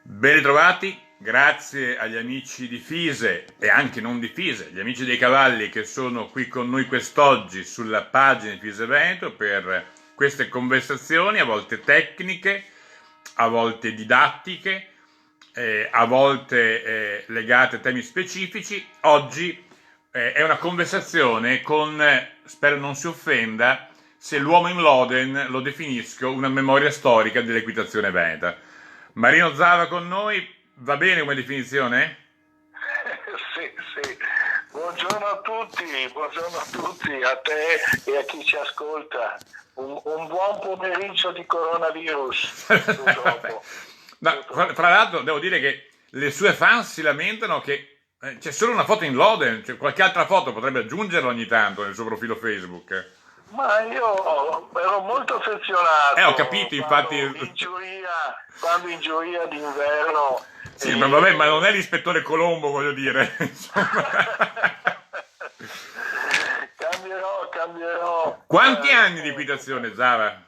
Ben ritrovati, grazie agli amici di Fise e anche non di Fise, gli amici dei cavalli che sono qui con noi quest'oggi sulla pagina di Fise Veneto per queste conversazioni, a volte tecniche, a volte didattiche, a volte legate a temi specifici. Oggi è una conversazione con, spero non si offenda, se l'uomo in Loden lo definisco una memoria storica dell'equitazione veneta. Marino Zava con noi, va bene come definizione? Sì, sì. Buongiorno a tutti, a te e a chi ci ascolta. Un buon pomeriggio di coronavirus, purtroppo. No, fra l'altro devo dire che le sue fans si lamentano che c'è solo una foto in Loden, cioè qualche altra foto potrebbe aggiungerla ogni tanto nel suo profilo Facebook. Ma io ero molto affezionato Ho capito, infatti. quando in giuria d'inverno. Sì, ma vabbè, ma non è l'ispettore Colombo, voglio dire. Cambierò. Quanti anni di equitazione, Zava?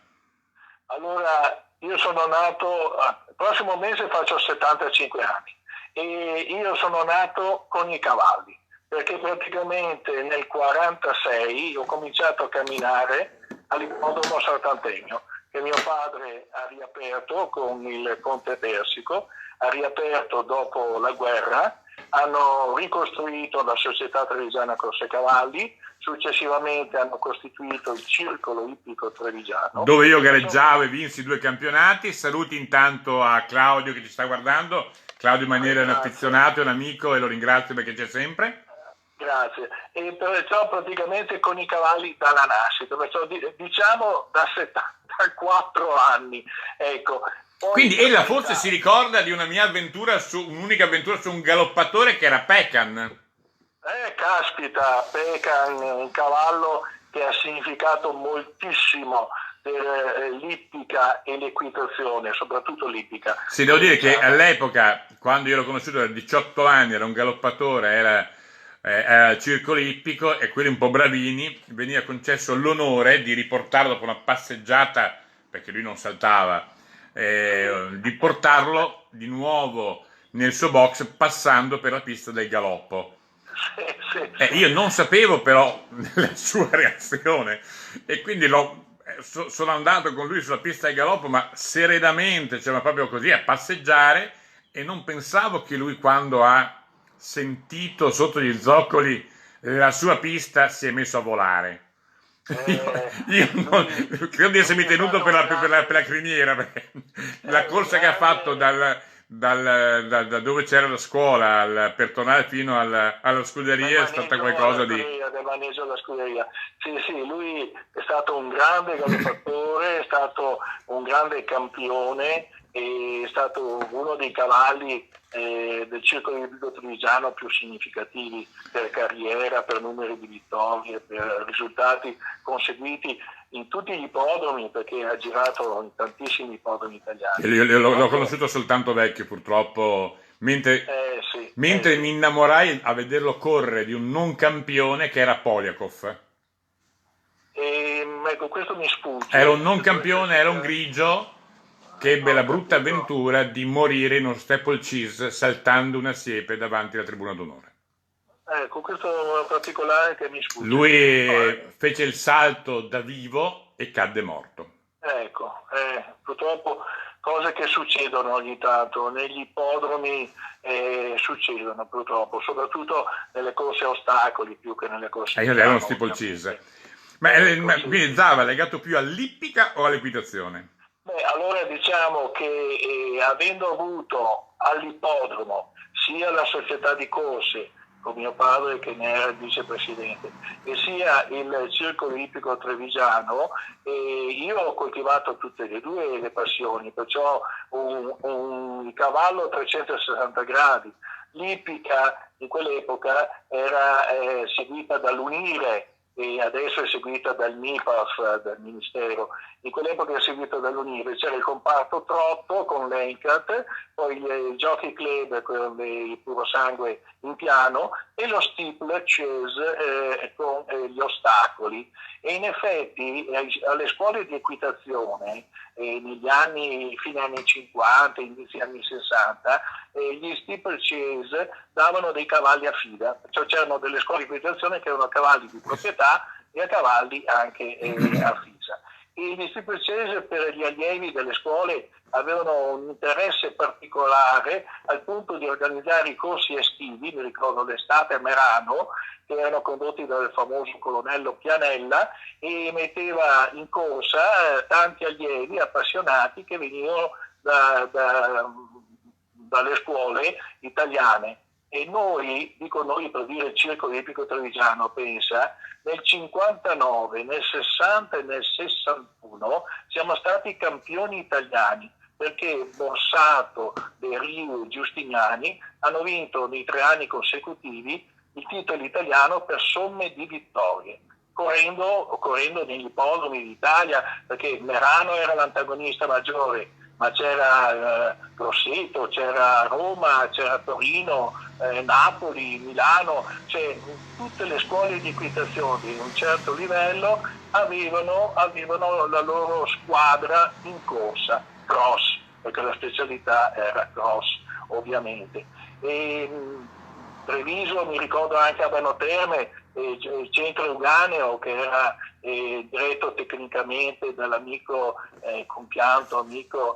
Allora, io sono nato, il prossimo mese faccio 75 anni e io sono nato con i cavalli, perché praticamente nel 46 ho cominciato a camminare all'ippodromo Sant'Antonio, che mio padre ha riaperto con il Conte Persico, ha riaperto dopo la guerra, hanno ricostruito la Società Trevigiana Corse Cavalli, successivamente hanno costituito il Circolo Ippico Trevigiano. Dove io gareggiavo e vinsi 2 campionati. Saluti intanto a Claudio che ci sta guardando. Claudio Maniera è un affezionato, è un amico e lo ringrazio perché c'è sempre. Grazie. E perciò praticamente con i cavalli dalla nascita, perciò diciamo da 74 anni. Ecco. Poi quindi ella forse si ricorda di una mia avventura, un'unica avventura su un galoppatore che era Pecan. Caspita, Pecan, un cavallo che ha significato moltissimo per l'ippica e l'equitazione, soprattutto l'ippica. Sì, devo dire che all'epoca, quando io l'ho conosciuto, era 18 anni, era un galoppatore, era al circolo ippico e quelli un po' bravini, veniva concesso l'onore di riportarlo dopo una passeggiata, perché lui non saltava, di portarlo di nuovo nel suo box passando per la pista del galoppo. Sì. Io non sapevo però la sua reazione e quindi sono andato con lui sulla pista del galoppo, ma serenamente, cioè ma proprio così a passeggiare, e non pensavo che lui, quando ha sentito sotto gli zoccoli la sua pista, si è messo a volare. Io credo di essermi tenuto per la criniera, perché la corsa che ha fatto da dove c'era la scuola per tornare fino alla scuderia è stata qualcosa di... Del maneggio alla scuderia. Sì, lui è stato un grande galoppatore, è stato un grande campione, è stato uno dei cavalli del circolo ippico trevigiano più significativi per carriera, per numeri di vittorie, per risultati conseguiti in tutti gli ippodromi, perché ha girato in tantissimi ippodromi italiani. L'ho conosciuto soltanto vecchio, purtroppo, mentre mi innamorai a vederlo correre di un non campione che era Poliakov. Ecco, questo mi sfugge. Era un non campione, era un grigio che ebbe la brutta avventura di morire in uno steeplechase saltando una siepe davanti alla tribuna d'onore. Ecco, questo è un particolare che mi sfugge. Lui fece il salto da vivo e cadde morto. Ecco, purtroppo cose che succedono ogni tanto, negli ippodromi succedono purtroppo, soprattutto nelle corse a ostacoli più che nelle corse. Io ero uno steeplechase. Ma quindi Zava è legato più all'ippica o all'equitazione? Allora diciamo che avendo avuto all'ippodromo sia la società di corse con mio padre che ne era il vicepresidente e sia il circolo ippico trevigiano, io ho coltivato tutte e due le passioni, perciò un cavallo a 360 gradi. L'ippica in quell'epoca era seguita dall'Unire e adesso è seguita dal MIPAF, dal Ministero. In quell'epoca è seguita dall'Unire, c'era il comparto trotto con l'ENCAT, poi il Jockey Club con il puro sangue in piano e lo steeplechase con gli ostacoli. E in effetti alle scuole di equitazione fine anni 50, inizi anni 60, gli steeplechase davano dei cavalli a fida, cioè c'erano delle scuole di equitazione che erano cavalli di proprietà e a cavalli anche a fisa. E gli steeplechase per gli allievi delle scuole avevano un interesse particolare al punto di organizzare i corsi estivi, mi ricordo l'estate a Merano, che erano condotti dal famoso colonnello Pianella, e metteva in corsa tanti allievi appassionati che venivano dalle scuole italiane. E noi, dico noi per dire il Circolo Ippico Trevigiano, pensa, nel 59, nel 60 e nel 61 siamo stati campioni italiani, perché Borsato, De Riu e Giustiniani hanno vinto nei 3 anni consecutivi il titolo italiano per somme di vittorie, correndo negli ippodromi d'Italia, perché Merano era l'antagonista maggiore, ma c'era Grosseto, c'era Roma, c'era Torino, Napoli, Milano, cioè tutte le scuole di equitazione di un certo livello avevano la loro squadra in corsa, cross, perché la specialità era cross ovviamente. Treviso, mi ricordo anche a Bano Terme, il centro Euganeo, che era diretto tecnicamente dall'amico compianto amico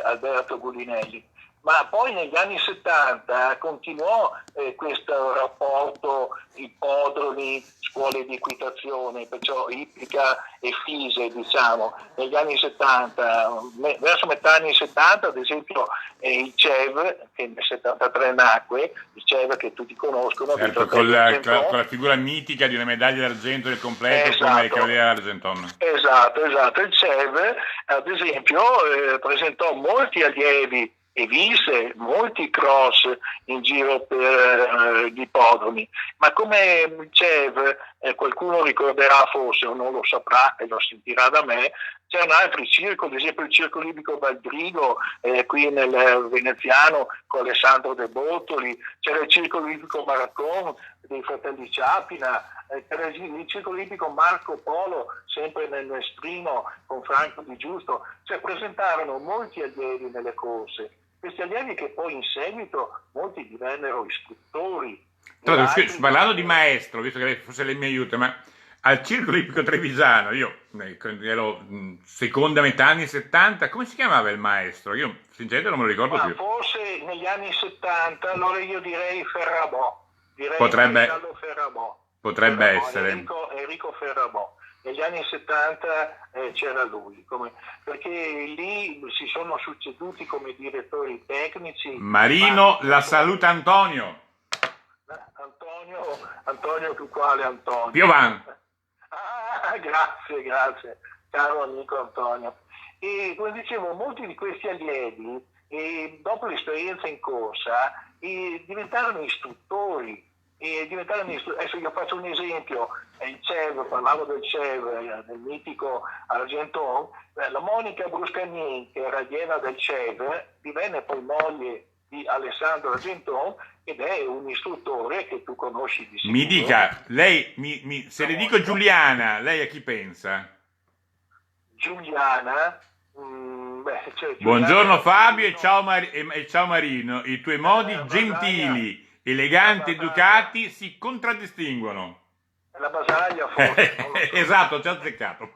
Alberto Gulinelli. Ma poi negli anni 70 continuò questo rapporto ippodromi, scuole di equitazione, perciò ippica e fise, diciamo. Negli anni 70, verso metà anni 70, ad esempio il CEV, che nel 73 nacque, il CEV che tutti conoscono. Certo, con la figura mitica di una medaglia d'argento del completo, esatto, come il Cavaliere Argenton. Esatto. Il CEV, ad esempio, presentò molti allievi e vinse molti cross in giro per gli ippodromi, ma come il CEV qualcuno ricorderà forse o non lo saprà e lo sentirà da me, c'erano altri circoli, ad esempio il Circolo Ippico Baldrigo qui nel Veneziano con Alessandro De Bortoli, c'era il Circolo Ippico Maracon dei fratelli Ciapina, c'era il Circolo Ippico Marco Polo sempre nel Mestrino con Franco Di Giusto, cioè presentarono molti allievi nelle corse. Questi allievi che poi in seguito molti divennero istruttori. Parlando di maestro, visto che forse lei mi aiuta, ma al Circolo Ippico Trevigiano, io ero seconda metà anni 70, come si chiamava il maestro? Io sinceramente non me lo ricordo più. Forse negli anni 70, allora io direi Ferrabò. Potrebbe essere. Enrico Ferrabò. Negli anni 70 c'era lui, perché lì si sono succeduti come direttori tecnici. Marino, la saluta Antonio. Antonio, quale Antonio? Piovan. Grazie, caro amico Antonio. E come dicevo, molti di questi allievi, dopo l'esperienza in corsa, diventarono istruttori. Adesso io faccio un esempio, il CEV, parlavo del CEV, del mitico Argenton, la Monica Bruscagnin, che era allieva del CEV, divenne poi moglie di Alessandro Argenton ed è un istruttore che tu conosci di sicuro. Mi dica, lei, se le dico Giuliana, lei a chi pensa? Giuliana? Buongiorno Fabio e ciao Marino, i tuoi modi gentili, eleganti, educati si contraddistinguono. La Basaglia forse. Esatto, ci ha azzeccato.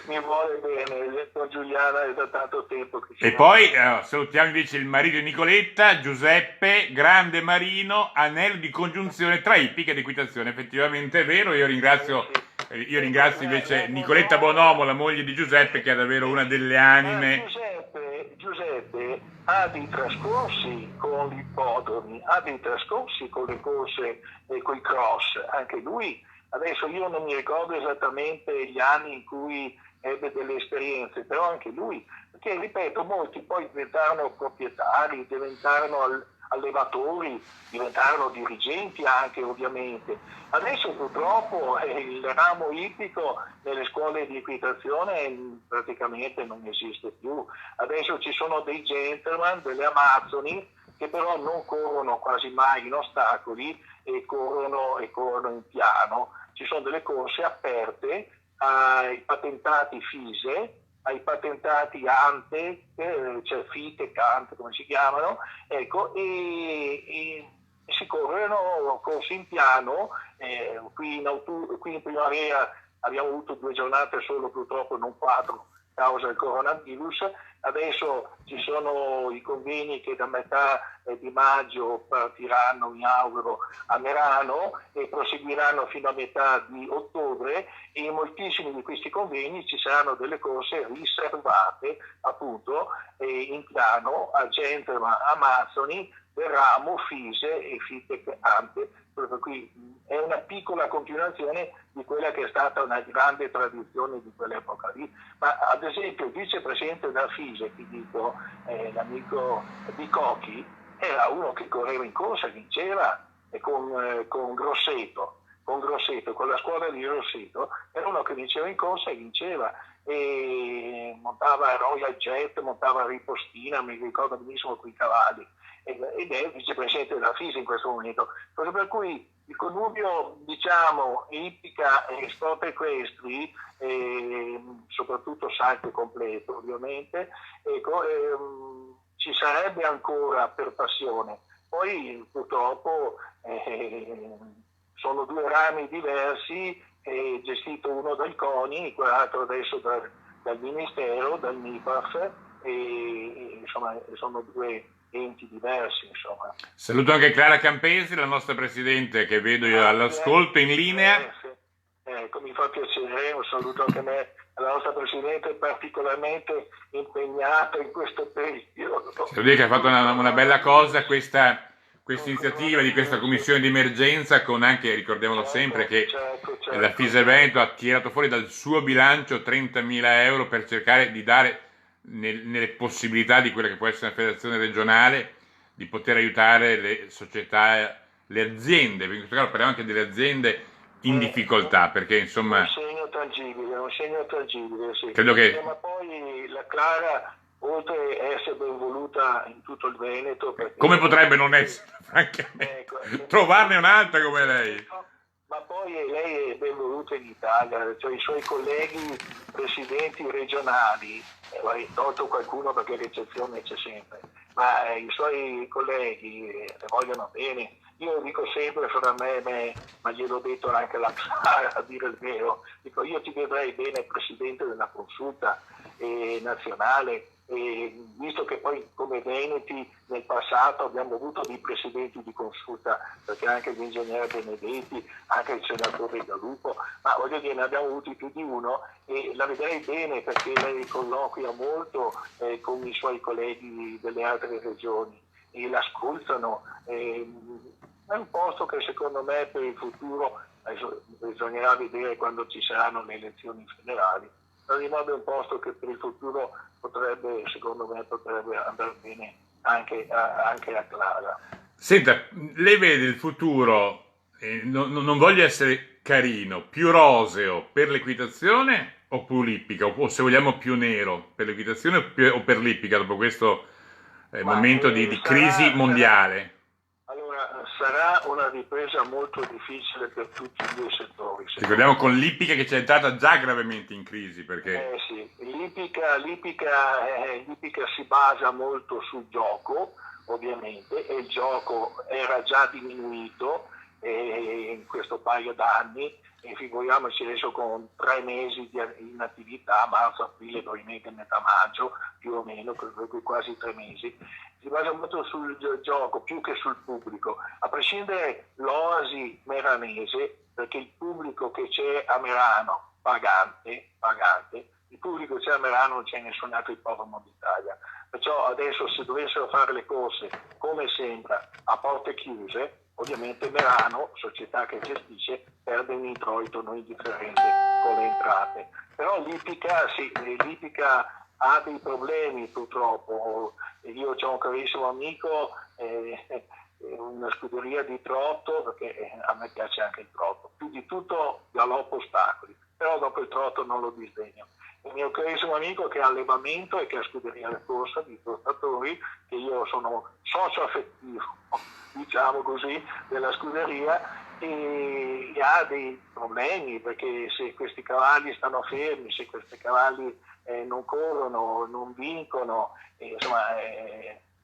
Mi vuole bene, con Giuliana è da tanto tempo che E poi salutiamo invece il marito di Nicoletta, Giuseppe, grande Marino, anello di congiunzione tra ippica ed equitazione. Effettivamente è vero, io ringrazio invece Nicoletta Bonomo, la moglie di Giuseppe, che è davvero una delle anime. Giuseppe ha dei trascorsi con gli ippodromi, ha dei trascorsi con le corse e con i cross, anche lui. Adesso io non mi ricordo esattamente gli anni in cui ebbe delle esperienze, però anche lui, perché ripeto, molti poi diventarono proprietari, diventarono allevatori, diventarono dirigenti anche ovviamente. Adesso purtroppo il ramo ippico nelle scuole di equitazione praticamente non esiste più. Adesso ci sono dei gentleman, delle amazzoni, che però non corrono quasi mai in ostacoli e corrono in piano. Ci sono delle corse aperte ai patentati FISE, ai patentati Ante, cioè FITE, Ante come si chiamano, ecco, e si corrono corsi in piano, qui in primavera abbiamo avuto 2 giornate solo, purtroppo non 4, causa del coronavirus. Adesso ci sono i convegni che da metà di maggio partiranno, mi auguro, a Merano e proseguiranno fino a metà di ottobre, e in moltissimi di questi convegni ci saranno delle corse riservate appunto in piano a Gentleman Amazzoni del ramo FISE e FITEC Ante. Per cui è una piccola continuazione di quella che è stata una grande tradizione di quell'epoca lì. Ma ad esempio il vicepresidente della FISE, ti dico, l'amico Bicocchi, era uno che correva in corsa, vinceva, e con Grosseto, con la scuola di Grosseto, era uno che vinceva in corsa e vinceva, e montava Royal Jet, montava Ripostina, mi ricordo benissimo quei cavalli, ed è il vicepresidente della FISE in questo momento. Cosa per cui il connubio, diciamo, ippica e sport equestri, soprattutto salto completo ovviamente, ecco, ci sarebbe ancora per passione. Poi purtroppo sono 2 rami diversi, gestito uno dal CONI, quell'altro adesso dal Ministero, dal MIPAF, e insomma sono 2 enti diversi, insomma. Saluto anche Clara Campesi, la nostra presidente, che vedo io all'ascolto in linea. Sì. Ecco, mi fa piacere, un saluto anche a me, la nostra presidente, particolarmente impegnata in questo periodo. Devo dire che ha fatto una bella cosa questa iniziativa di questa commissione di emergenza, con anche, ricordiamolo sempre, che certo. la FISE Veneto ha tirato fuori dal suo bilancio 30.000 euro per cercare di dare, nelle possibilità di quella che può essere una federazione regionale, di poter aiutare le società, le aziende. In questo caso parliamo anche delle aziende in difficoltà, perché insomma un segno tangibile, sì. Credo che ma poi la Clara, oltre a essere ben voluta in tutto il Veneto, come potrebbe non essere, francamente, ecco, trovarne un'altra come lei. Ma poi lei è ben voluta in Italia, cioè i suoi colleghi presidenti regionali, tolto qualcuno perché l'eccezione c'è sempre, ma i suoi colleghi le vogliono bene. Io dico sempre fra me, ma gliel'ho detto anche la Clara, a dire il vero, dico, io ti vedrei bene presidente della consulta nazionale, e visto che poi come Veneti nel passato abbiamo avuto dei presidenti di consulta, perché anche l'ingegnere Benedetti, anche il senatore Gallupo, ma voglio dire, ne abbiamo avuti più di uno, e la vedrei bene perché lei colloquia molto con i suoi colleghi delle altre regioni e l'ascoltano. È un posto che secondo me per il futuro, adesso bisognerà vedere quando ci saranno le elezioni federali, ma di modo è un posto che per il futuro secondo me potrebbe andare bene anche a Clara. Senta, lei vede il futuro, non voglio essere carino, più roseo per l'equitazione o più lippica, o se vogliamo più nero per l'equitazione o per l'ippica dopo questo momento di crisi mondiale? Allora, sarà una ripresa molto difficile per tutti i 2 settori. Ricordiamo con l'ippica che c'è entrata già gravemente in crisi, perché sì, l'ippica si basa molto sul gioco, ovviamente, e il gioco era già diminuito in questo paio d'anni, e figuriamoci adesso con 3 mesi di inattività, marzo, aprile, probabilmente metà maggio, più o meno, per cui quasi 3 mesi, si basa molto sul gioco più che sul pubblico, a prescindere l'oasi meranese, perché il pubblico che c'è a Merano, pagante, il pubblico che c'è a Merano non c'è in nessun altro ippodromo d'Italia. Perciò adesso, se dovessero fare le corse come sembra a porte chiuse, ovviamente Merano, società che gestisce, perde un introito non indifferente con le entrate. Però l'ippica ha dei problemi purtroppo. Io ho un carissimo amico, una scuderia di trotto, perché a me piace anche il trotto, più di tutto galoppo ostacoli, però dopo il trotto non lo disdegno. Il mio carissimo amico che ha allevamento e che ha scuderia alla corsa di trottatori, che io sono socio affettivo, diciamo così, della scuderia, e ha dei problemi, perché se questi cavalli stanno fermi, se questi cavalli non corrono, non vincono, insomma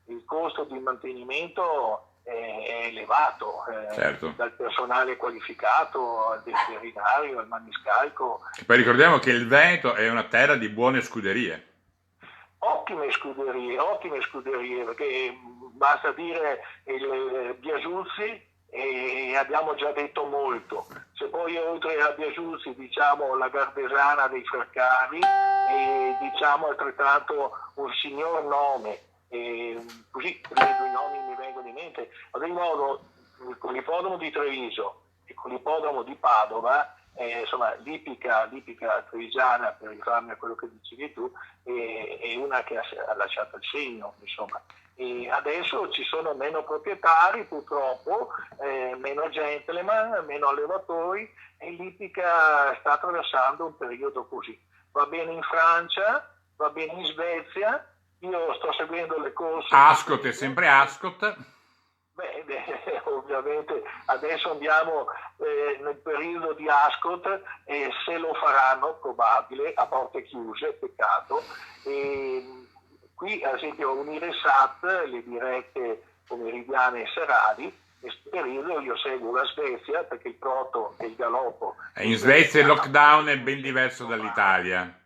il costo di mantenimento è elevato, Certo. dal personale qualificato al veterinario, al maniscalco. Poi ricordiamo che il Veneto è una terra di buone scuderie. Ottime scuderie, perché basta dire il Biasuzzi e abbiamo già detto molto. Se poi oltre a Biasuzzi diciamo la Gardesana dei Fercari e diciamo altrettanto un signor nome, così le due nomi mi vengono in mente. Ad ogni modo, con l'ippodromo di Treviso e con l'ippodromo di Padova, insomma l'ippica trevigiana, per rifarmi a quello che dicevi tu, è una che ha lasciato il segno, insomma. E adesso ci sono meno proprietari purtroppo, meno gentleman, meno allevatori, e l'ippica sta attraversando un periodo così. Va bene in Francia, va bene in Svezia, io sto seguendo le corse. Ascot è sempre Ascot. Ovviamente adesso andiamo nel periodo di Ascot e se lo faranno probabile a porte chiuse, peccato. Qui ad esempio Uniresat, le dirette pomeridiane e serali, in questo periodo io seguo la Svezia perché il proto e il galoppo. In Svezia il lockdown è ben diverso dall'Italia.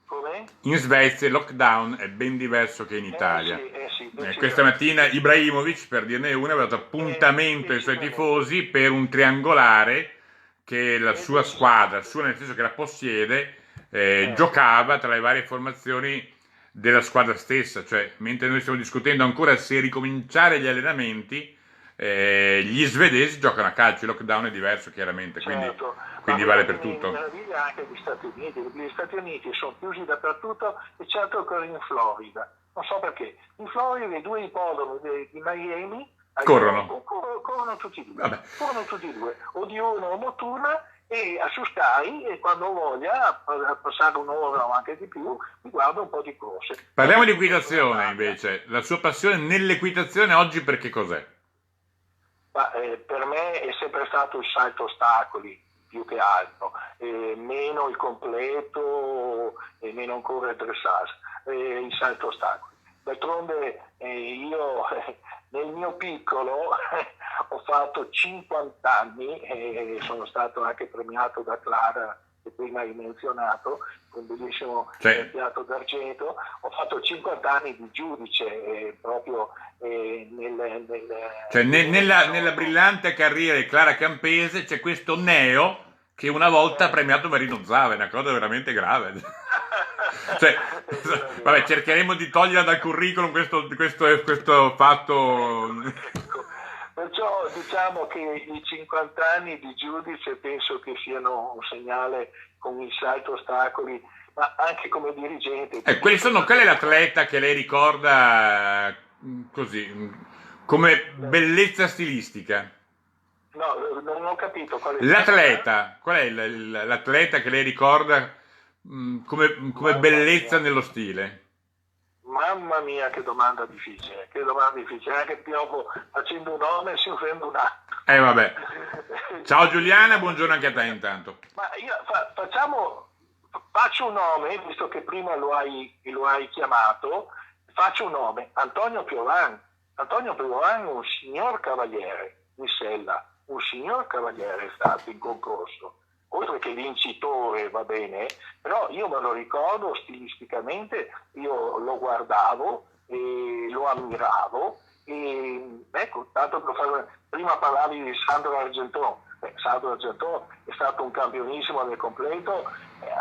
Come? In Svezia il lockdown è ben diverso che in Italia. Sì, Questa mattina Ibrahimovic, per dirne una, aveva dato appuntamento ai suoi tifosi per un triangolare che la sua squadra, sua nel senso che la possiede, giocava tra le varie formazioni della squadra stessa. Cioè, mentre noi stiamo discutendo ancora se ricominciare gli allenamenti, gli svedesi giocano a calcio, il lockdown è diverso chiaramente, quindi vale per tutto. Meraviglia anche gli Stati Uniti sono chiusi dappertutto, eccetto che in Florida, non so perché. In Florida i due ippodromi di Miami corrono tutti e due, o diurno o notturna, e su Sky, e quando voglia passare un'ora o anche di più mi guardo un po' di corse. Parliamo di equitazione invece, la sua passione nell'equitazione oggi per che cos'è? Per me è sempre stato il salto ostacoli più che altro, meno il completo e meno ancora il dressage, il salto ostacoli. D'altronde io nel mio piccolo ho fatto 50 anni e sono stato anche premiato da Clara, che prima hai menzionato, con un bellissimo piatto d'argento. Ho fatto 50 anni di giudice proprio nella brillante carriera di Clara Campese c'è questo neo che una volta ha premiato Marino Zava, è una cosa veramente grave. Cioè, vabbè, cercheremo di togliere dal curriculum questo fatto. Perciò diciamo che i 50 anni di giudice penso che siano un segnale con il salto ostacoli, ma anche come dirigente. Qual è l'atleta che lei ricorda così, come bellezza stilistica? No, non ho capito qual è l'atleta. Qual è l'atleta che lei ricorda come bellezza nello stile? Mamma mia, che domanda difficile, anche Piovo facendo un nome si offende un altro. Vabbè. Ciao Giuliana, buongiorno anche a te intanto. Ma io faccio un nome, visto che prima lo hai chiamato, faccio un nome, Antonio Piovan. Antonio Piovan è un signor cavaliere in sella, un signor cavaliere è stato in concorso. Oltre che vincitore, va bene, però io me lo ricordo stilisticamente, io lo guardavo e lo ammiravo, e ecco, tanto per prima parlavi di Sandro Argenton. Sandro Argenton è stato un campionissimo nel completo,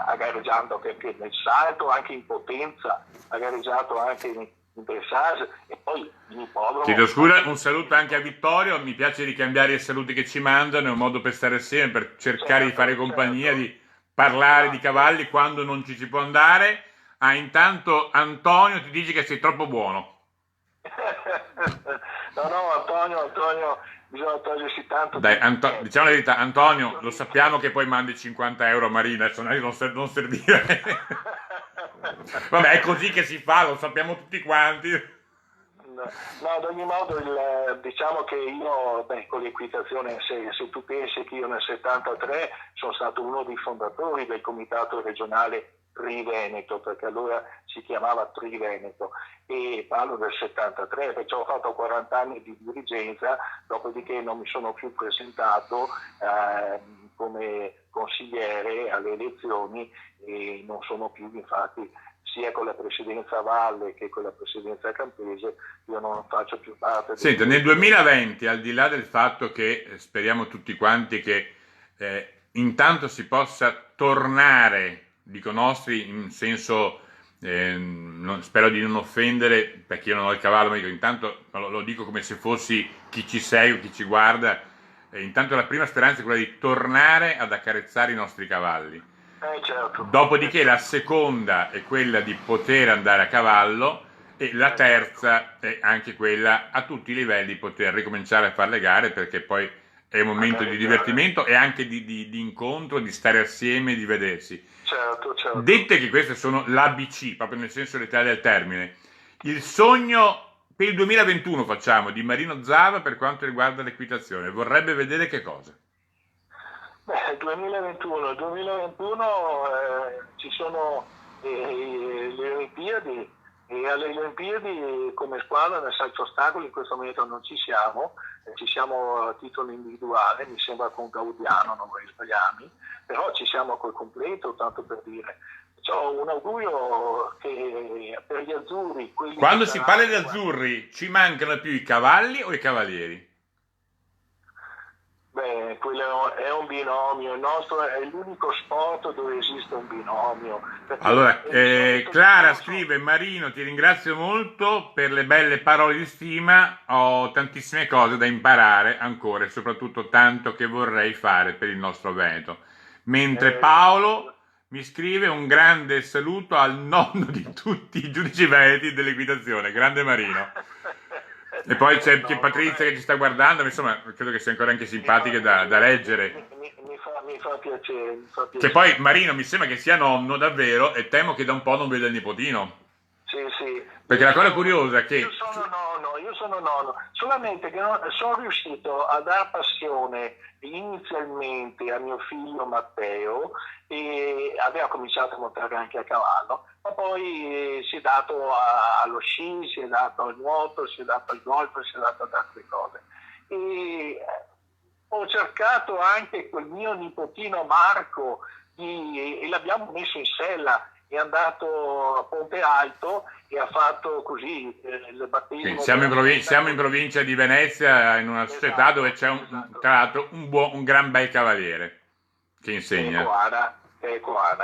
ha gareggiato anche nel salto, anche in potenza, ha gareggiato anche in dressage, e poi in ippodromo. Chiedo scusa, un saluto anche a Vittorio, mi piace ricambiare i saluti che ci mandano, è un modo per stare assieme, per cercare di fare compagnia, di parlare di cavalli quando non ci si può andare. Intanto Antonio ti dice che sei troppo buono. No, Antonio, bisogna togliersi tanto. Dai, diciamo la verità, Antonio, lo sappiamo che poi mandi 50 euro a Marina, adesso non servire. Vabbè, è così che si fa, lo sappiamo tutti quanti. No, ad ogni modo diciamo che io, con l'equitazione, se tu pensi che io nel 73 sono stato uno dei fondatori del comitato regionale Triveneto, perché allora si chiamava Triveneto, e parlo del 73, perciò ho fatto 40 anni di dirigenza, dopodiché non mi sono più presentato come consigliere alle elezioni e non sono più, infatti, sia con la presidenza Valle che con la presidenza Campese, io non faccio più parte. Senta, nel 2020, al di là del fatto che speriamo tutti quanti che intanto si possa tornare, dico nostri, in senso, spero di non offendere, perché io non ho il cavallo, ma dico, intanto lo dico come se fossi chi ci segue, chi ci guarda, intanto la prima speranza è quella di tornare ad accarezzare i nostri cavalli. Certo. Dopodiché la seconda è quella di poter andare a cavallo e la terza è anche quella a tutti i livelli di poter ricominciare a fare le gare, perché poi è un momento di divertimento e anche di incontro, di stare assieme, di vedersi. Certo. Dette che queste sono l'ABC, proprio nel senso letterale del termine, il sogno per il 2021 facciamo di Marino Zava per quanto riguarda l'equitazione, vorrebbe vedere che cosa? Il 2021 ci sono le Olimpiadi, e alle Olimpiadi come squadra nel salto ostacoli in questo momento non ci siamo a titolo individuale, mi sembra con Gaudiano, non vorrei sbagliarmi, però ci siamo col completo, tanto per dire. Ho un augurio che per gli azzurri... Quando si parla di azzurri, ci mancano più i cavalli o i cavalieri? Quello è un binomio, il nostro è l'unico sport dove esiste un binomio. Allora, Clara scrive: Marino, ti ringrazio molto per le belle parole di stima, ho tantissime cose da imparare ancora e soprattutto tanto che vorrei fare per il nostro Veneto. Mentre Paolo mi scrive un grande saluto al nonno di tutti i giudici veneti dell'equitazione, grande Marino. E poi c'è Patrizia che ci sta guardando, insomma, credo che sia ancora anche simpatica da leggere. Mi fa piacere. Che poi Marino mi sembra che sia nonno davvero e temo che da un po' non veda il nipotino. Sì. Perché la cosa curiosa è che... Io sono nonno, solamente che sono riuscito a dar passione inizialmente a mio figlio Matteo, e aveva cominciato a montare anche a cavallo, ma poi si è dato allo sci, si è dato al nuoto, si è dato al golf, si è dato ad altre cose. E ho cercato anche col mio nipotino Marco e l'abbiamo messo in sella, è andato a Ponte Alto e ha fatto così il battesimo. Siamo in provincia di Venezia, in una società dove c'è tra l'altro un gran bel cavaliere che insegna.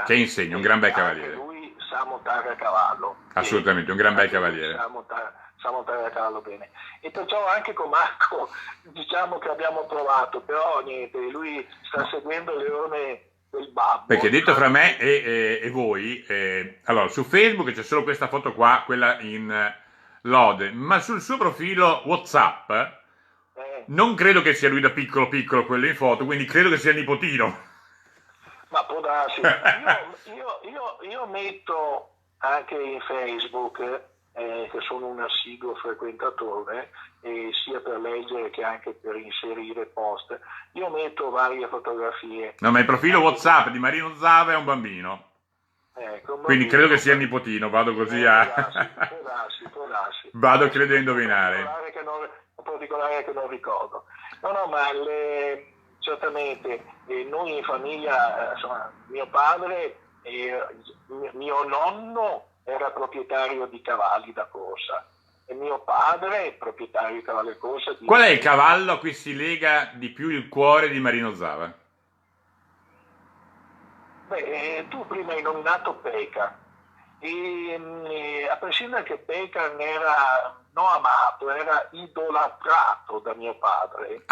Che insegna, un gran bel cavaliere. Anche lui sa montare a cavallo. Assolutamente, un gran bel cavaliere. Sa montare a cavallo bene. E perciò anche con Marco diciamo che abbiamo provato, però niente, lui sta seguendo le orme del babbo. Perché detto fra me e voi, allora su Facebook c'è solo questa foto qua, quella in lode, ma sul suo profilo WhatsApp non credo che sia lui da piccolo quello in foto, quindi credo che sia il nipotino. Ma può darsi. Io metto anche in Facebook, che sono un assiduo frequentatore, sia per leggere che anche per inserire post, io metto varie fotografie. No, ma il profilo WhatsApp di Marino Zava è un bambino. Quindi credo che sia il nipotino, vado così a... Può darsi. Vado credo a indovinare. Un particolare che non ricordo. No, ma certamente noi in famiglia, insomma, mio padre e mio nonno era proprietario di cavalli da corsa e mio padre è proprietario di cavalli da corsa. Qual è il cavallo a cui si lega di più il cuore di Marino Zava? Tu prima hai nominato Peca e a prescindere che Peca era non amato, era idolatrato da mio padre.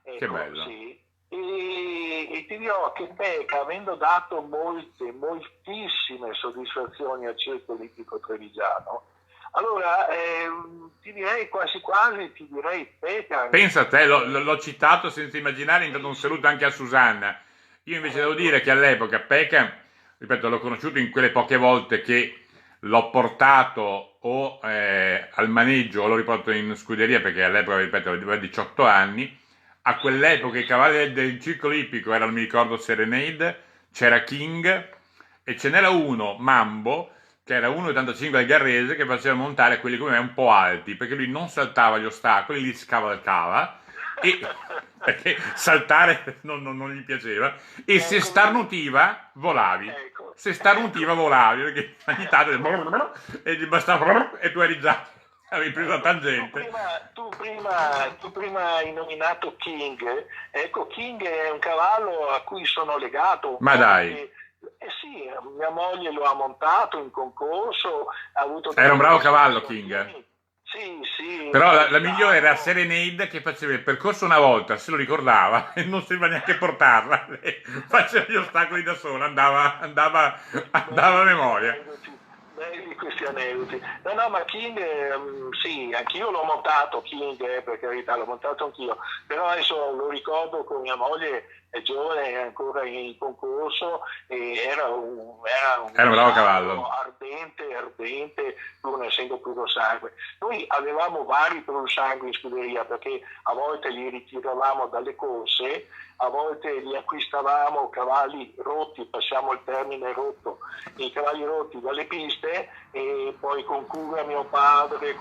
Che bello. Sì. E ti dirò che Peca, avendo dato moltissime soddisfazioni al circo olimpico trevigiano, allora ti direi quasi Peca. Pensa a te, l'ho citato senza immaginare, intanto un saluto anche a Susanna. Io invece devo dire che all'epoca Peca, ripeto, l'ho conosciuto in quelle poche volte che l'ho portato o al maneggio o lo riporto in scuderia perché all'epoca, ripeto, aveva 18 anni. A quell'epoca i cavalli del circolo ippico erano, mi ricordo, Serenade, c'era King e ce n'era uno, Mambo, che era 1,85 al Garrese, che faceva montare quelli come me un po' alti, perché lui non saltava gli ostacoli, li scavalcava, e, perché saltare non gli piaceva, e se starnutiva volavi. Se starnutiva volavi, perché ogni tanto e gli bastava e tu eri già, avevi preso la tangente. Tu prima hai nominato King, ecco, King è un cavallo a cui sono legato. Ma dai! Sì, mia moglie lo ha montato in concorso, ha avuto... Era un bravo cavallo King. Sì. Però la migliore era Serenade, che faceva il percorso una volta, se lo ricordava, e non serviva neanche portarla. Faceva gli ostacoli da sola, andava a memoria. Belli questi aneddoti. No, ma King, sì, anch'io l'ho montato King, per carità, l'ho montato anch'io, però adesso lo ricordo con mia moglie, è giovane, è ancora in concorso, e era un bravo cavallo. Ardente, pur essendo puro sangue. Noi avevamo vari puro sangue in scuderia, perché a volte li ritiravamo dalle corse, a volte li acquistavamo cavalli rotti, passiamo il termine rotto, i cavalli rotti dalle piste, e poi con cura mio padre,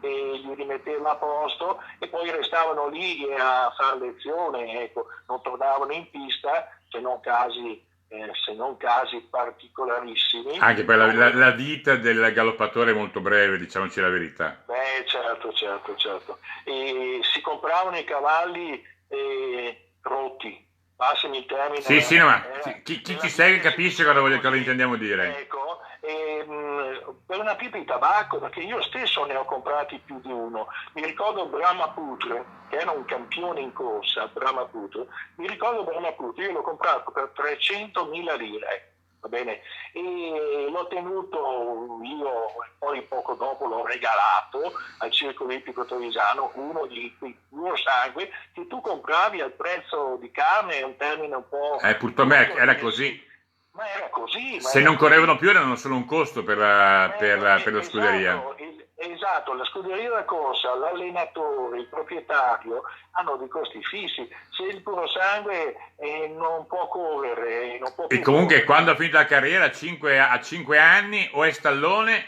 li rimetteva a posto, e poi restavano lì a fare lezione, ecco, non tornavano in pista, se non casi particolarissimi. Anche poi la vita del galoppatore è molto breve, diciamoci la verità. Beh, certo. E si compravano i cavalli rotti, passami il termine. Sì, no, ma chi ci segue capisce cosa intendiamo dire. Ecco, per una pipa di tabacco, perché io stesso ne ho comprati più di uno. Mi ricordo Brahmaputra, che era un campione in corsa, io l'ho comprato per 300.000 lire. Va bene? E l'ho tenuto io, poi poco dopo l'ho regalato al Circolo Ippico Torrisano, uno di quei puro sangue che tu compravi al prezzo di carne, è un termine un po'... Purtroppo era così. Ma era così. Se non correvano più erano solo un costo per la scuderia. Esatto, la scuderia da corsa, l'allenatore, il proprietario hanno dei costi fissi. Se il puro sangue non può correre, non può più E comunque correre. quando ha finito la carriera a 5 anni o è stallone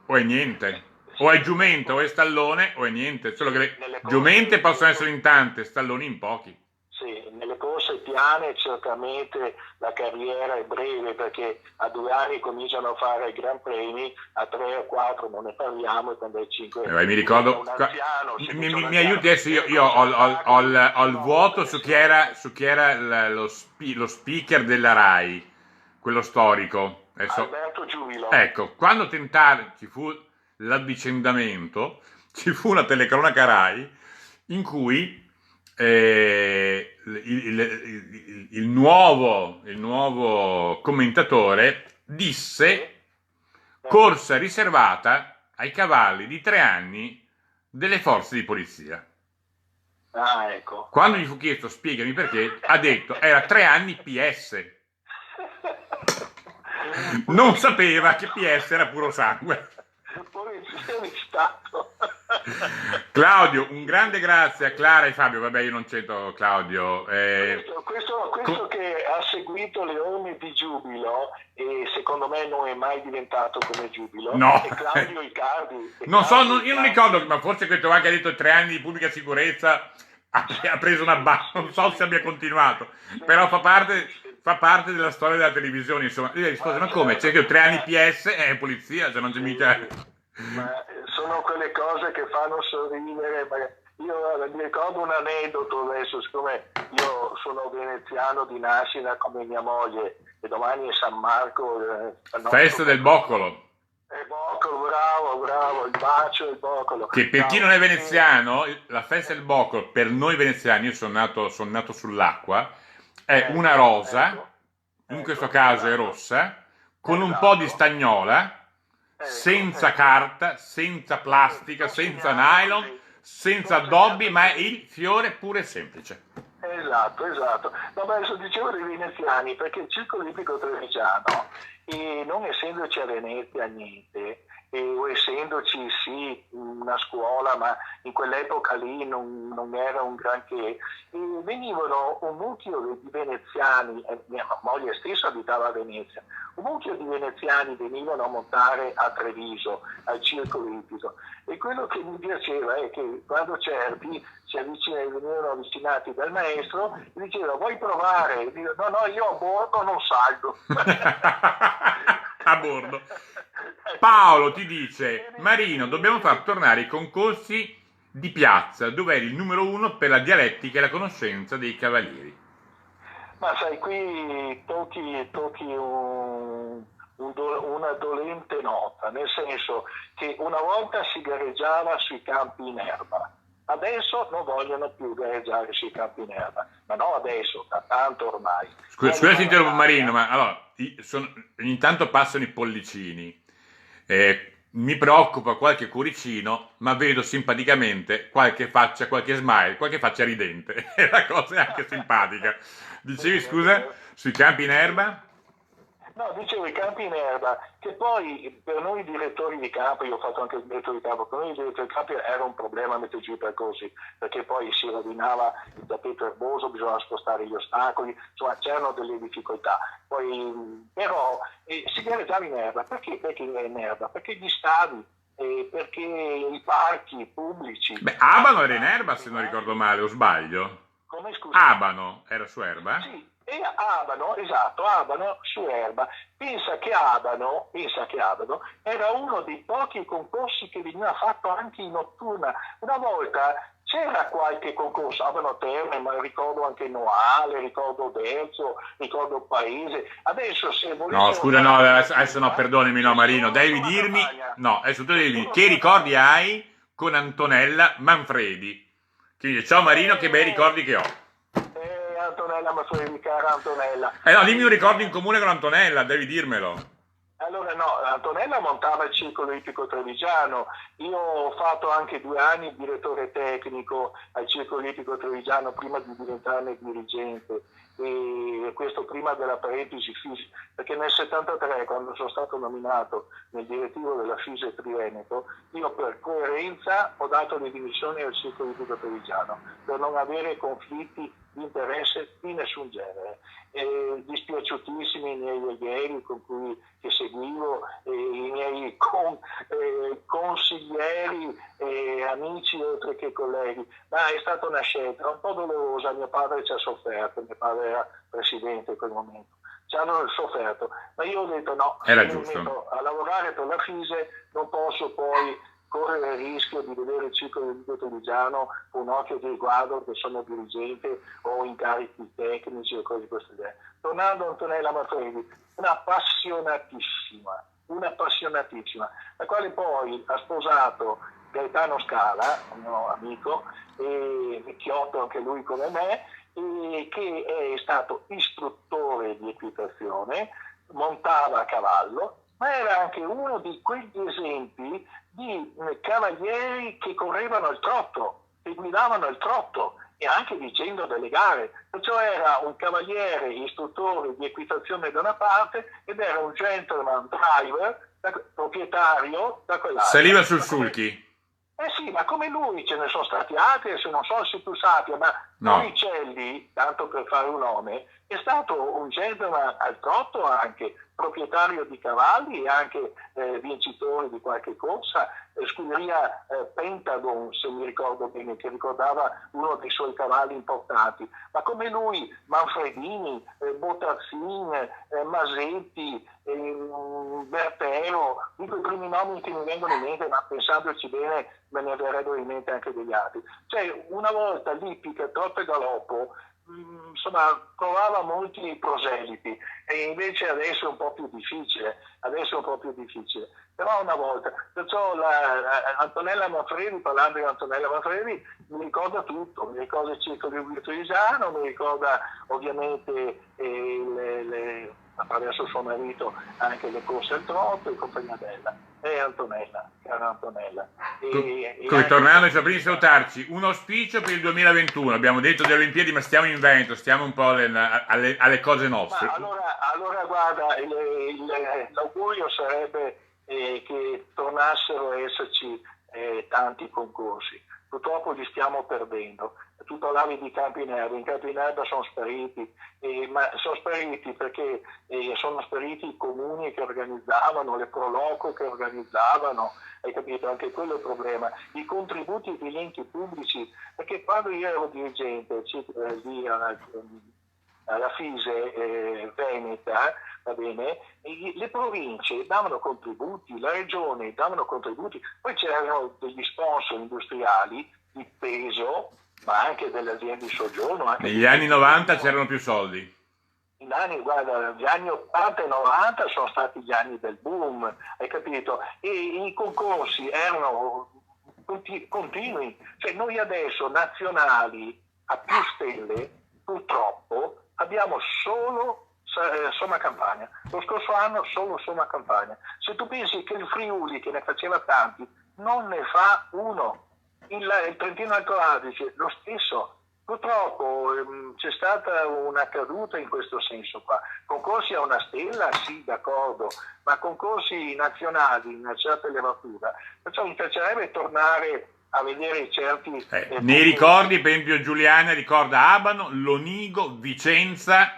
o è niente. O è giumento o è stallone o è niente. Solo che le giumente possono essere in tante, stalloni in pochi. Sì, nelle corse piane certamente la carriera è breve, perché a 2 anni cominciano a fare i Gran Premi, a 3 o 4 non ne parliamo, e quando è 5 mi ricordo, un anziano, mi aiuti adesso, io ho il vuoto su chi era lo speaker della RAI, quello storico. Adesso, Alberto Giubilo. ecco, quando ci fu l'avvicendamento, ci fu una telecronaca RAI in cui il nuovo commentatore disse corsa riservata ai cavalli di 3 anni delle forze di polizia. Ah, ecco. Quando gli fu chiesto spiegami perché, ha detto era 3 anni PS. Non sapeva che PS era puro sangue. Polizia di Stato. Claudio, un grande grazie a Clara e Fabio. Vabbè, io non c'entro Claudio. Questo che ha seguito le orme di Giubilo, e secondo me non è mai diventato come Giubilo, no. è Claudio Icardi. Io non ricordo, ma forse questo qua che ha detto 3 anni di pubblica sicurezza ha preso una bassa, non so se abbia continuato, però fa parte della storia della televisione, insomma. Io risposto, ma come? C'è che 3 anni PS è polizia, cioè non c'è mica... Ma sono quelle cose che fanno sorridere. Io mi ricordo un aneddoto adesso, siccome io sono veneziano di nascita come mia moglie, e domani è San Marco. Festa del Boccolo. Boccolo, bravo, il bacio e il Boccolo. Che per chi non è veneziano, la festa del Boccolo, per noi veneziani, io sono nato sull'acqua, è una rosa, in questo caso è rossa, con un po' di stagnola, senza carta, senza plastica, senza nylon, senza addobbi, ma è il fiore puro e semplice. Esatto. No, ma adesso dicevo dei veneziani, perché il Circolo Ippico Trevigiano, e non essendoci a Venezia niente, essendoci sì una scuola, ma in quell'epoca lì non era un granché, e venivano un mucchio di veneziani, mia moglie stessa abitava a Venezia, un mucchio di veneziani venivano a montare a Treviso, al circolo ippico, e quello che mi piaceva è che quando certi venivano avvicinati dal maestro, gli diceva: vuoi provare? E dico, no, io a bordo non salgo. A bordo. Paolo ti dice: Marino, dobbiamo far tornare i concorsi di piazza, dove eri il numero 1 per la dialettica e la conoscenza dei cavalieri. Ma sai, qui tocchi una dolente nota, nel senso che una volta si gareggiava sui campi in erba, adesso non vogliono più gareggiare sui campi in erba, ma no adesso, da tanto ormai. Scusa ti interrompo Marino, ma allora, ogni tanto passano i pollicini, mi preoccupa qualche cuoricino, ma vedo simpaticamente qualche faccia, qualche smile, qualche faccia ridente, e la cosa è anche simpatica. Dicevi, scusa, sui campi in erba? No, dicevo i campi in erba, che poi per noi direttori di campo, io ho fatto anche il direttore di campo, per noi direttori di campo era un problema mettere giù i percorsi, perché poi si rovinava il tappeto erboso, bisognava spostare gli ostacoli, insomma c'erano delle difficoltà. Poi, però si gareggiava in erba, perché in erba? Perché gli stadi, perché i parchi pubblici. Beh, Abano era in erba se non ricordo male, o sbaglio? Come scusa? Abano era su erba? Sì. E Abano, esatto, Abano su erba. Pensa che Abano era uno dei pochi concorsi che veniva fatto anche in notturna. Una volta c'era qualche concorso, Abano Terme, ma ricordo anche Noale, ricordo Berzo, ricordo Paese. Adesso se volessi... No, scusa, no, adesso no, perdonami, no, Marino, devi dirmi... No, adesso tu devi dirmi che ricordi hai con Antonella Manfredi. Quindi, ciao Marino, che bei ricordi che ho. Antonella Manfredi, cara Antonella. No, dimmi un ricordo in comune con Antonella, devi dirmelo. Allora no, Antonella montava il circolo ippico trevigiano, io ho fatto anche 2 anni direttore tecnico al circolo ippico trevigiano prima di diventarne dirigente, e questo prima della parentesi FIS, perché nel 73 quando sono stato nominato nel direttivo della FIS Triveneto, io per coerenza ho dato le dimissioni al circolo ippico trevigiano, per non avere conflitti di interesse di nessun genere. Dispiaciutissimi i miei allieri con cui che seguivo, i miei consiglieri, amici oltre che colleghi, ma è stata una scelta un po' dolorosa. Mio padre ci ha sofferto, mio padre era presidente in quel momento, ci hanno sofferto, ma io ho detto no, era se giusto. mi metto a lavorare per la FISE non posso poi correre il rischio di vedere il circolo ippico trevigiano con un occhio di riguardo che sono dirigente o incarichi tecnici o cose di questo genere. Tornando a Antonella Manfredi, un'appassionatissima, la quale poi ha sposato Gaetano Scala, un mio amico, vecchiotto anche lui come me, che è stato istruttore di equitazione, montava a cavallo, ma era anche uno di quegli esempi di cavalieri che correvano il trotto, che guidavano il trotto e anche vincendo delle gare. Perciò era un cavaliere istruttore di equitazione da una parte ed era un gentleman driver, proprietario da quell'altra. Saliva sul sulchi. Sì, ma come lui ce ne sono stati altri, se non so se tu sappia, ma Monicelli, tanto per fare un nome, è stato un gentleman al trotto, anche proprietario di cavalli e anche vincitore di qualche corsa, scuderia Pentagon, se mi ricordo bene, che ricordava uno dei suoi cavalli importanti. Ma come lui, Manfredini, Bottazzin, Masetti, Bertero, dico i primi nomi che mi vengono in mente, ma pensandoci bene me ne verrebbero in mente anche degli altri. Cioè, una volta l'ippica, trotto e galoppo, insomma, trovava molti proseliti, e invece adesso è un po' più difficile, però una volta, perciò Antonella Manfredi, parlando di Antonella Manfredi, mi ricorda tutto, mi ricorda il circolo trevigiano, mi ricorda ovviamente attraverso suo marito anche le corse al trotto e compagnia bella. Antonella, cara Antonella. Tornando ai prima di salutarci, un auspicio per il 2021, abbiamo detto delle Olimpiadi, ma stiamo in Veneto, stiamo un po' alle cose nostre. Ma allora guarda, l'augurio sarebbe che tornassero a esserci tanti concorsi. Purtroppo li stiamo perdendo. Tu parlavi di campi in erba, in campi in erba sono spariti, ma sono spariti perché sono spariti i comuni che organizzavano, le proloco che organizzavano, hai capito? Anche quello è il problema. I contributi degli enti pubblici, perché quando io ero dirigente lì alla FISE Veneta, va bene, le province davano contributi, la regione davano contributi, poi c'erano degli sponsor industriali di peso, ma anche delle aziende di soggiorno. Negli anni 90 c'erano più soldi. Guarda, gli anni 80 e 90 sono stati gli anni del boom, hai capito? E i concorsi erano continui, cioè noi adesso nazionali a più stelle, purtroppo, abbiamo solo Somma Campania. Lo scorso anno solo Somma Campania. Se tu pensi che il Friuli, che ne faceva tanti, non ne fa uno, il Trentino Alto Adige lo stesso. Purtroppo c'è stata una caduta in questo senso qua. Concorsi a una stella, sì, d'accordo, ma concorsi nazionali in una certa levatura. Perciò mi piacerebbe tornare a vedere certi... nei ricordi, per esempio Giuliana ricorda Abano, Lonigo, Vicenza...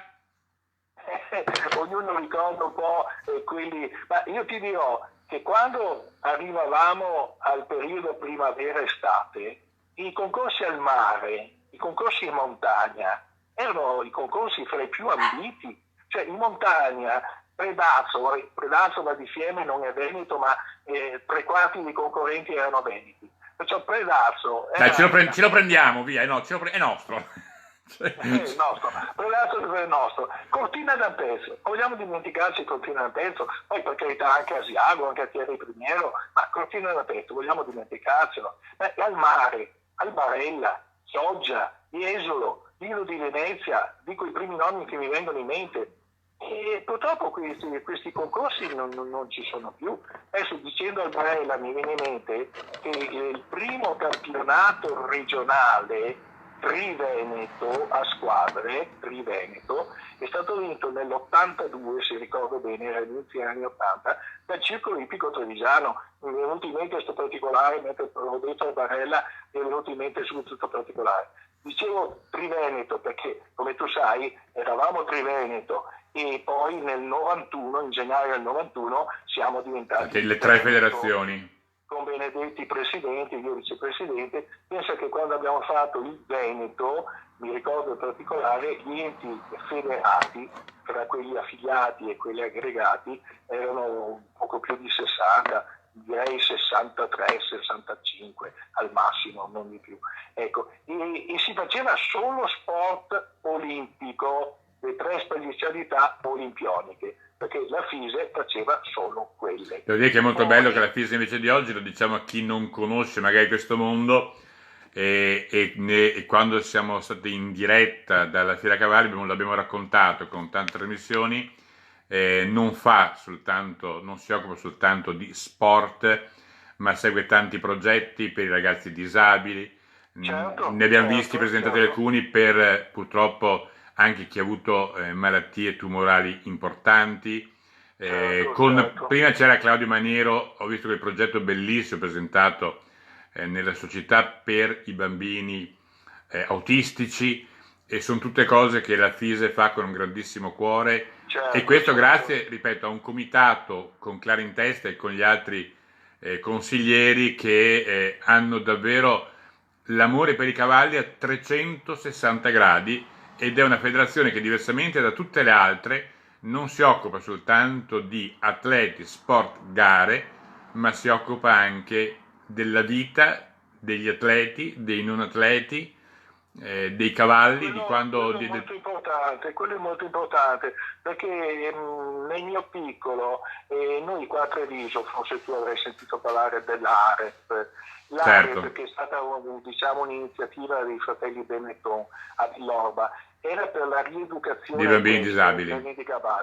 Ognuno ricorda un po' quelli, ma io ti dirò che quando arrivavamo al periodo primavera-estate, i concorsi al mare, i concorsi in montagna, erano i concorsi fra i più ambiti, cioè in montagna, Predazzo da di Fiemme non è Veneto, ma 3/4 dei concorrenti erano veneti, perciò Predazzo... Dai, ce lo prendiamo, via, è nostro. Predazzo è nostro. Cortina d'Ampezzo, vogliamo dimenticarci Cortina d'Ampezzo? Poi per carità anche Asiago, anche a Thierry Primiero, ma Cortina d'Ampezzo vogliamo dimenticarcelo? Al mare, Albarella, Chioggia, Jesolo, Lino di Venezia, dico i primi nomi che mi vengono in mente. E purtroppo questi concorsi non ci sono più. Adesso dicendo Albarella mi viene in mente che il primo campionato regionale Triveneto a squadre, Triveneto, è stato vinto nell'82, se ricordo bene, era inizio degli anni 80, dal Circolo Ippico Trevigiano. Mi è venuto in mente questo particolare, mentre ho detto a Barella mi è venuto in mente subito questo particolare. Dicevo Triveneto perché, come tu sai, eravamo Triveneto e poi nel 91, in gennaio del 91, siamo diventati... le 3 federazioni. Con Benedetti presidente, io vicepresidente. Pensa che quando abbiamo fatto il Veneto, mi ricordo in particolare, gli enti federati, tra quelli affiliati e quelli aggregati, erano un poco più di 60, direi 63, 65 al massimo, non di più. Ecco, e si faceva solo sport olimpico, le 3 specialità olimpioniche, perché la FISE faceva solo quelle. Devo dire che è molto bello che la FISE invece di oggi, lo diciamo a chi non conosce magari questo mondo, e quando siamo stati in diretta dalla Fiera Cavalli l'abbiamo raccontato con tante trasmissioni, non si occupa soltanto di sport, ma segue tanti progetti per i ragazzi disabili. Certo, ne abbiamo visti presentati alcuni per purtroppo anche chi ha avuto malattie tumorali importanti. Prima c'era Claudio Maniero, ho visto quel progetto bellissimo presentato nella società per i bambini autistici, e sono tutte cose che la FISE fa con un grandissimo cuore, e questo grazie, ripeto, a un comitato con Clara in testa e con gli altri consiglieri che hanno davvero l'amore per i cavalli a 360 gradi, ed è una federazione che diversamente da tutte le altre non si occupa soltanto di atleti, sport, gare, ma si occupa anche della vita degli atleti, dei non atleti, dei cavalli, quello è molto importante, perché nel mio piccolo, noi qua a Treviso, forse tu avrai sentito parlare dell'AREP, certo, che è stata un'iniziativa dei fratelli Benetton a Villorba, era per la rieducazione dei bambini disabili.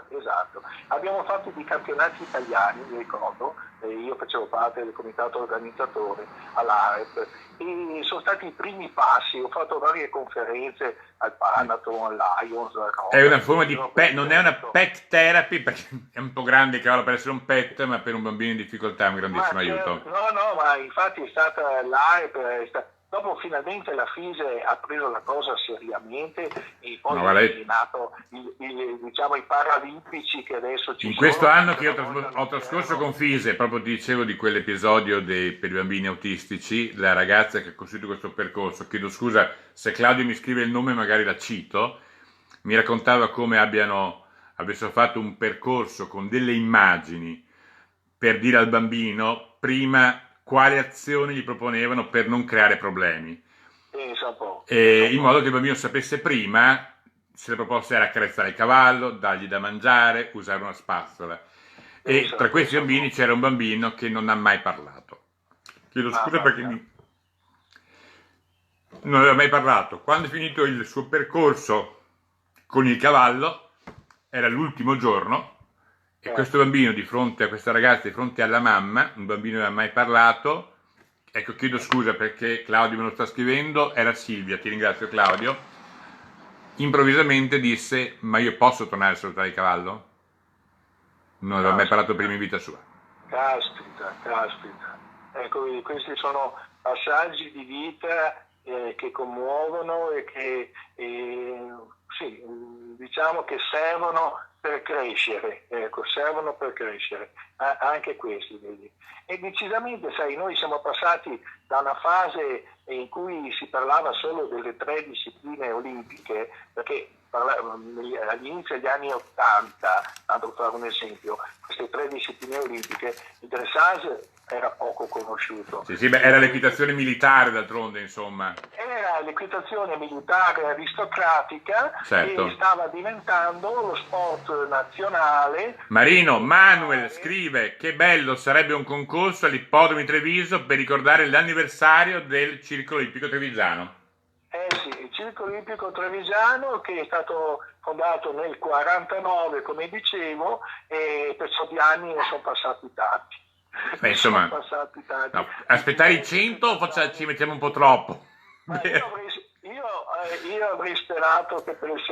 Esatto. Abbiamo fatto dei campionati italiani, mi ricordo, io facevo parte del comitato organizzatore all'AREP e sono stati i primi passi, ho fatto varie conferenze al Panaton, all'Ions. È una forma di non è una pet therapy, perché è un po' grande il cavallo per essere un pet, ma per un bambino in difficoltà è un grandissimo aiuto. No, ma infatti è stata l'AREP, dopo finalmente la FISE ha preso la cosa seriamente e poi è nato diciamo, i Paralimpici che adesso ci sono. In questo anno che io ho trascorso con FISE, proprio ti dicevo di quell'episodio per i bambini autistici, la ragazza che ha costruito questo percorso, chiedo scusa se Claudio mi scrive il nome magari la cito, mi raccontava come avessero fatto un percorso con delle immagini per dire al bambino prima quali azioni gli proponevano per non creare problemi, in modo che il bambino sapesse prima se la proposta era accarezzare il cavallo, dargli da mangiare, usare una spazzola. E tra questi bambini c'era un bambino che non ha mai parlato. Chiedo scusa perché non aveva mai parlato. Quando è finito il suo percorso con il cavallo, era l'ultimo giorno, e questo bambino di fronte a questa ragazza, di fronte alla mamma, un bambino che non ha mai parlato, ecco, chiedo scusa perché Claudio me lo sta scrivendo, era Silvia, ti ringrazio Claudio, improvvisamente disse: ma io posso tornare a salutare il cavallo? Non aveva mai parlato prima in vita sua. Caspita. Ecco, questi sono passaggi di vita che commuovono e che sì, diciamo che servono per crescere, servono per crescere, anche questi, vedi. E decisamente, sai, noi siamo passati da una fase in cui si parlava solo delle 3 discipline olimpiche, perché all'inizio degli anni 80, tanto per fare un esempio, queste 3 discipline olimpiche, il dressage era poco conosciuto. Sì, era l'equitazione militare d'altronde, insomma. Era l'equitazione militare aristocratica, certo, che stava diventando lo sport nazionale. Manuel scrive: che bello sarebbe un concorso all'Ippodromo di Treviso per ricordare l'anniversario del Circolo Olimpico Trevigiano. Sì, il Circolo Olimpico Trevigiano, che è stato fondato nel 49, come dicevo, e per gli anni ne sono passati tanti. Insomma, no, aspettare i 100 o ci mettiamo un po' troppo? Io avrei sperato che per i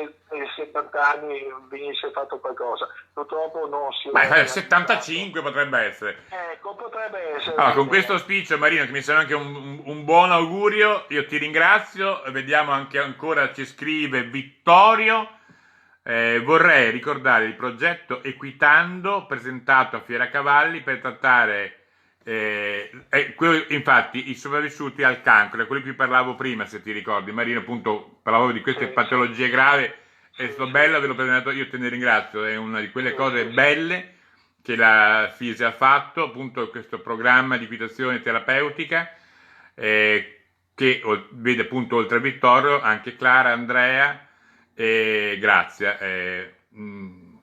70 anni venisse fatto qualcosa, purtroppo non si è. 75 potrebbe essere. Ecco, potrebbe essere. Allora, con questo auspicio, Marino, che mi sembra anche un buon augurio, io ti ringrazio. Vediamo anche ancora, ci scrive Vittorio. Vorrei ricordare il progetto Equitando presentato a Fiera Cavalli per trattare infatti i sopravvissuti al cancro, è quello di cui parlavo prima, se ti ricordi Marino, appunto parlavo di queste patologie gravi, è stato bello averlo presentato, io te ne ringrazio, è una di quelle cose belle che la FISE ha fatto, appunto questo programma di equitazione terapeutica che vede appunto oltre a Vittorio anche Clara, Andrea e Grazia,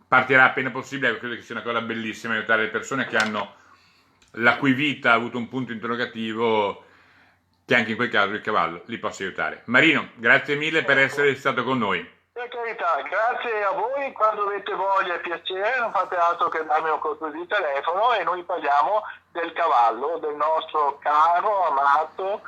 partirà appena possibile, credo che sia una cosa bellissima aiutare le persone che hanno la cui vita ha avuto un punto interrogativo, che anche in quel caso il cavallo li possa aiutare. Marino, grazie mille per essere stato con noi. Per carità, grazie a voi, quando avete voglia e piacere non fate altro che darmi un colpo di telefono e noi parliamo del cavallo, del nostro caro, amato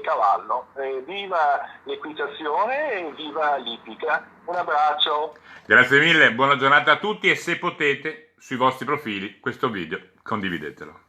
cavallo. Viva l'equitazione e viva l'ippica. Un abbraccio. Grazie mille, buona giornata a tutti e se potete sui vostri profili questo video condividetelo.